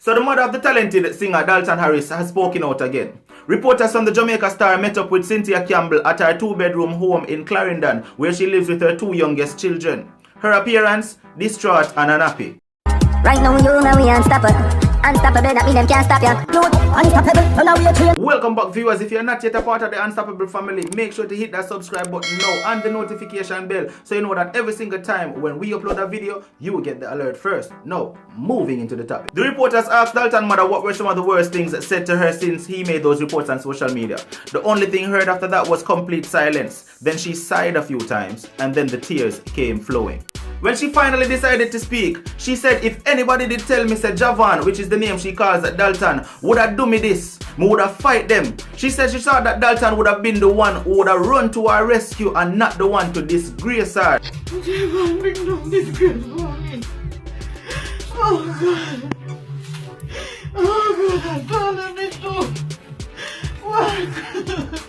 So the mother of the talented singer Dalton Harris has spoken out again. Reporters from the Jamaica Star met up with Cynthia Campbell at her 2-bedroom home in Clarendon, where she lives with her 2 youngest children. Her appearance, distraught and unhappy. Right now you know we unstoppable. Unstoppable, that mean them can't stop you. Unstoppable, so now we are trained. Welcome back, viewers. If you're not yet a part of the Unstoppable family, make sure to hit that subscribe button now and the notification bell so you know that every single time when we upload a video, you will get the alert first. Now, moving into the topic. The reporters asked Dalton's mother what were some of the worst things said to her since he made those reports on social media. The only thing heard after that was complete silence. Then she sighed a few times and then the tears came flowing. When she finally decided to speak, she said if anybody did tell me say Javan, which is the name she calls Dalton, would have do me this, me would have fight them. She said she thought that Dalton would have been the one who would have run to her rescue and not the one to disgrace her. Javan, bring no disgrace for me. Oh God. Oh God, I told me to. What?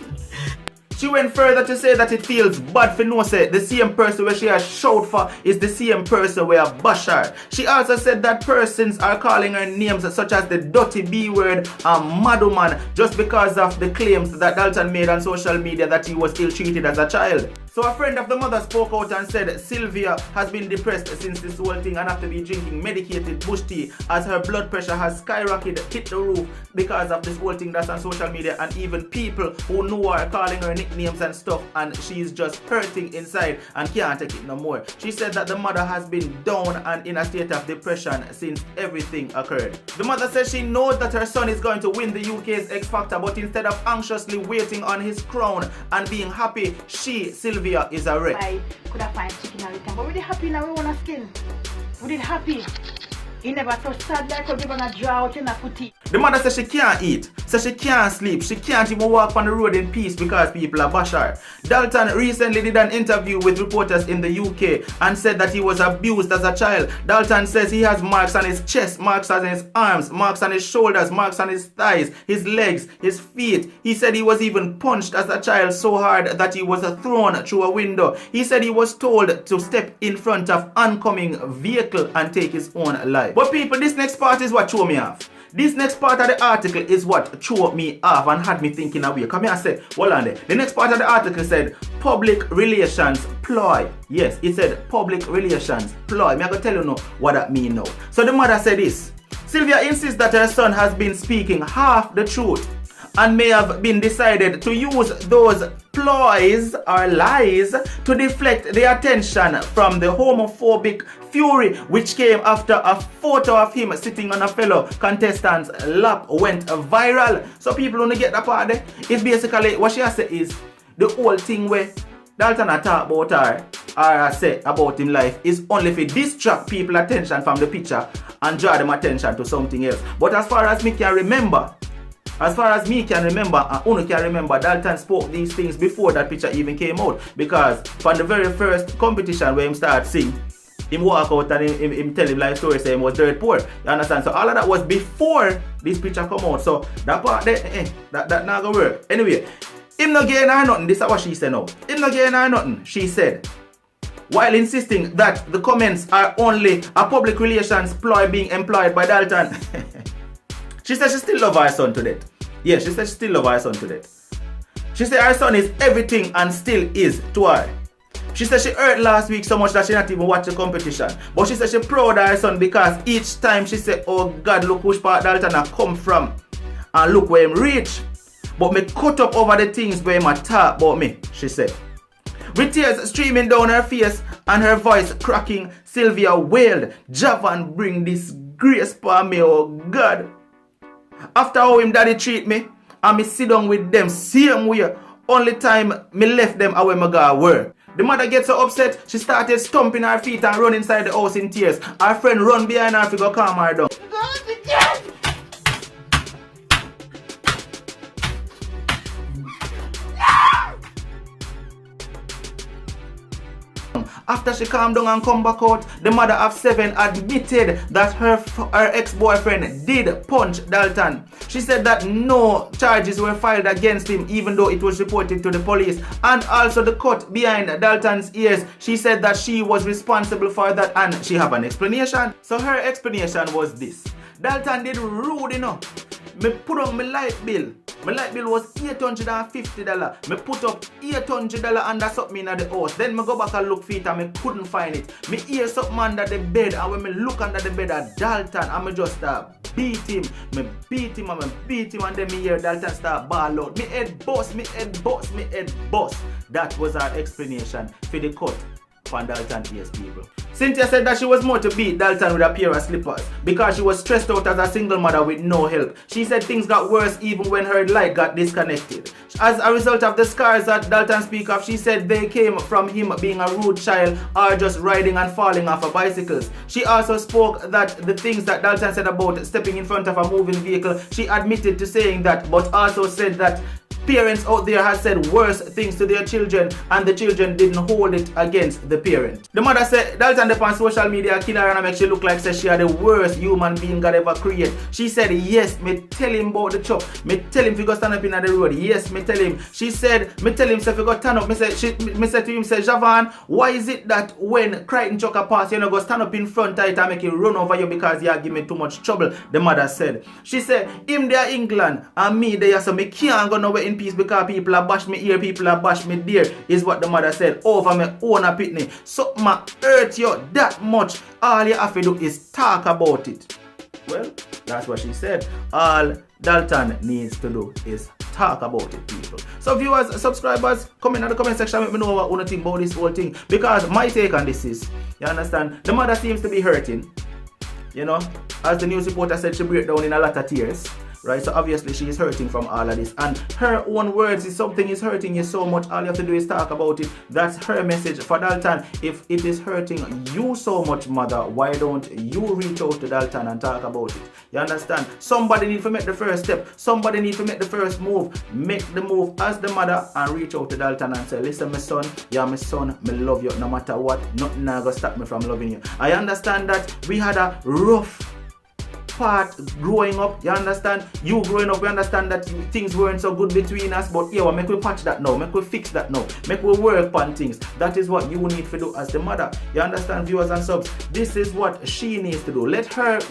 She went further to say that it feels bad for no say the same person where she has showed for is the same person where bash her. She also said that persons are calling her names such as the dirty B word and madwoman just because of the claims that Dalton made on social media that he was ill-treated as a child. So a friend of the mother spoke out and said Sylvia has been depressed since this whole thing and have to be drinking medicated bush tea as her blood pressure has skyrocketed, hit the roof because of this whole thing that's on social media, and even people who know her are calling her nicknames and stuff, and she's just hurting inside and can't take it no more. She said that the mother has been down and in a state of depression since everything occurred. The mother says she knows that her son is going to win the UK's X Factor, but instead of anxiously waiting on his crown and being happy, Sylvia is a wreck. I could have found chicken every time, but we did happy now, we want to skin. We did happy. He never so sad like how they're gonna draw out in a footy. The mother says she can't eat, says she can't sleep, she can't even walk on the road in peace because people are bash her. Dalton recently did an interview with reporters in the UK and said that he was abused as a child. Dalton says he has marks on his chest, marks on his arms, marks on his shoulders, marks on his thighs, his legs, his feet. He said he was even punched as a child so hard that he was thrown through a window. He said he was told to step in front of oncoming vehicle and take his own life. But people, this next part is what threw me off. This next part of the article is what threw me off and had me thinking away. Come here, I said, hold on there. The next part of the article said, public relations ploy. Yes, it said public relations ploy. I'm going to tell you now what that means now. So the mother said this. Sylvia insists that her son has been speaking half the truth and may have been decided to use those ploys or lies to deflect the attention from the homophobic fury which came after a photo of him sitting on a fellow contestant's lap went viral. So people only get that part there. It's basically what she has said is the whole thing where Dalton talk about her or say about him life is only for distract people attention from the picture and draw them attention to something else. But as far as me can remember, and Uno can remember, Dalton spoke these things before that picture even came out. Because from the very first competition where him started sing, him walk out and him tell him life story, say him was dirt poor. You understand? So all of that was before this picture come out. So that part there, that not gonna work. Anyway, him not getting her nothing. This is what she said now. Him not getting her nothing. She said, while insisting that the comments are only a public relations ploy being employed by Dalton. She said she still loves her son to death. Yes, she said she still loves her son to death. She said her son is everything and still is to her. She said she hurt last week so much that she not even watch the competition. But she said she proud of her son because each time she said, oh God, look which part Dalton has come from. And look where him reach. But me cut up over the things where him a talk about me, she said. With tears streaming down her face and her voice cracking, Sylvia wailed, Javan bring this grace for me, oh God. After how him daddy treat me, and me sit down with them same way, only time me left them away me go work. The mother gets so upset, she started stomping her feet and run inside the house in tears. Her friend run behind her to go calm her down. After she calmed down and come back out, the mother of 7 admitted that her ex-boyfriend did punch Dalton. She said that no charges were filed against him even though it was reported to the police. And also the cut behind Dalton's ears, she said that she was responsible for that and she have an explanation. So her explanation was this. Dalton did rude enough. Me put up my light bill. My light bill was $850. Me put up $800 under something in the house. Then me go back and look for it and me couldn't find it. Me hear something under the bed, and when me look under the bed at Dalton, and me just start beat him. Me beat him and then me hear Dalton start ball out. Me head bust. That was our explanation for the cut on Dalton Pierce, people. Cynthia said that she was more to beat Dalton with a pair of slippers because she was stressed out as a single mother with no help. She said things got worse even when her light got disconnected. As a result of the scars that Dalton speak of, she said they came from him being a rude child or just riding and falling off of bicycles. She also spoke that the things that Dalton said about stepping in front of a moving vehicle, she admitted to saying that, but also said that parents out there have said worse things to their children and the children didn't hold it against the parent. The mother said Dalton on social media kill her and make she look like she had the worst human being God ever created. She said yes, me tell him about the chop. Me tell him if he go stand up in the road. Yes, me tell him. She said, me tell him if he go stand up. Me said to him, say, Javan, why is it that when Crichton Chucker pass, you know go stand up in front of it and make it run over you because you give me too much trouble? The mother said. She said, him there England and me there, so me can't go nowhere in peace because people are bash me here, people are bash me there, is what the mother said over me own a pitney. Something hurt you that much, all you have to do is talk about it. Well, that's what she said. All Dalton needs to do is talk about it, people. So viewers, subscribers, comment in the comment section, let me know what you think about this whole thing, because my take on this is, you understand, the mother seems to be hurting, you know, as the news reporter said, she break down in a lot of tears. Right, so obviously she is hurting from all of this, and her own words is something is hurting you so much, all you have to do is talk about it. That's her message for Dalton. If it is hurting you so much, mother, why don't you reach out to Dalton and talk about it? You understand? Somebody need to make the first step. Somebody need to make the first move. Make the move as the mother and reach out to Dalton and say, listen, my son, you're my son, me love you no matter what. Nothing gonna stop me from loving you. I understand that we had a rough part growing up, you understand? You growing up, you understand that things weren't so good between us, but yeah, make we patch that now, make we fix that now, make we work on things. That is what you need to do as the mother. You understand, viewers and subs? This is what she needs to do.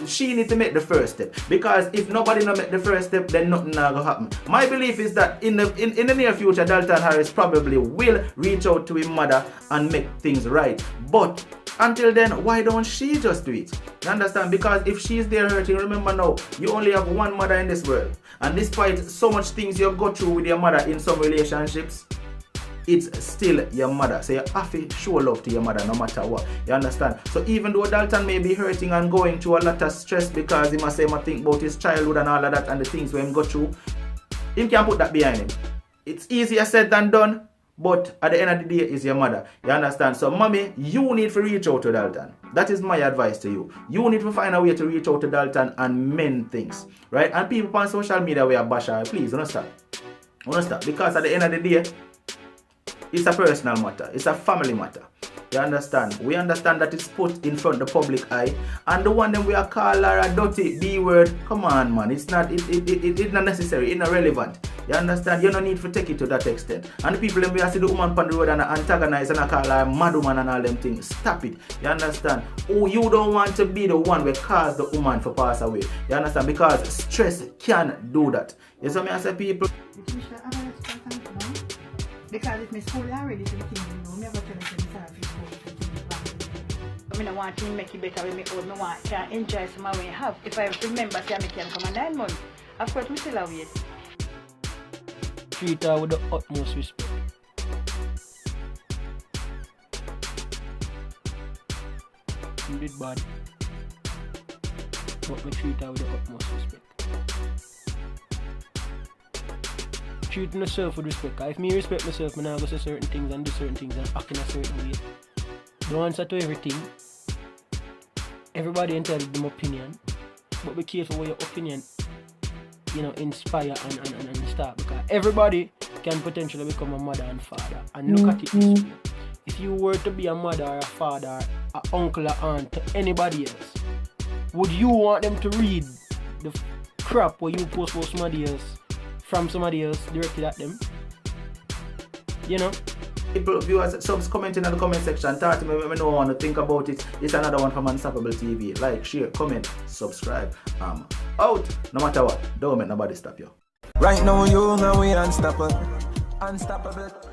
She needs to make the first step, because if nobody not make the first step, then nothing gonna happen. My belief is that in the near future, Dalton Harris probably will reach out to his mother and make things right. But until then, why don't she just do it? You understand? Because if she's there hurting, remember now, you only have one mother in this world. And despite so much things you go through with your mother in some relationships, it's still your mother. So you have to show love to your mother no matter what. You understand? So even though Dalton may be hurting and going through a lot of stress because he must say think about his childhood and all of that and the things where he go through, he can't put that behind him. It's easier said than done. But at the end of the day, is your mother. You understand? So, mommy, you need to reach out to Dalton. That is my advice to you. You need to find a way to reach out to Dalton and mend things. Right? And people on social media we are bash her, please, don't stop. Don't stop. Because at the end of the day, it's a personal matter. It's a family matter. You understand? We understand that it's put in front of the public eye. And the one that we are call her a dirty B word, come on, man. It's not necessary. It's not relevant. You understand? You don't need to take it to that extent. And the people when we see the woman on the road and antagonize and call her mad woman and all them things, stop it. You understand? Oh, you don't want to be the one who cause the woman to pass away. You understand? Because stress can do that. You see me I say people? Because it's my school already to the thing, you know, me ever tell them sorry for school. I don't want to make it better when me old. I want to enjoy some of what I have. If I remember, say I can come in 9 months. Of course, we still have it. Treat her with the utmost respect. You did bad, but me treat her with the utmost respect. Treat myself with respect. If me respect myself, I go say certain things and do certain things and act in a certain way. Don't answer to everything. Everybody entitled them opinion, but be careful with your opinion, you know, inspire and start, because everybody can potentially become a mother and father. And look at it this way. If you were to be a mother or a father, an uncle or aunt to anybody else, would you want them to read the crap where you post from somebody else directed at them? You know? People, viewers, subs, commenting in the comment section. Talk to me, let me know what you think about it. It's another one from Unstoppable TV. Like, share, comment, subscribe. I'm out. No matter what, don't make nobody stop you. Right now, you know we unstoppable. Unstoppable.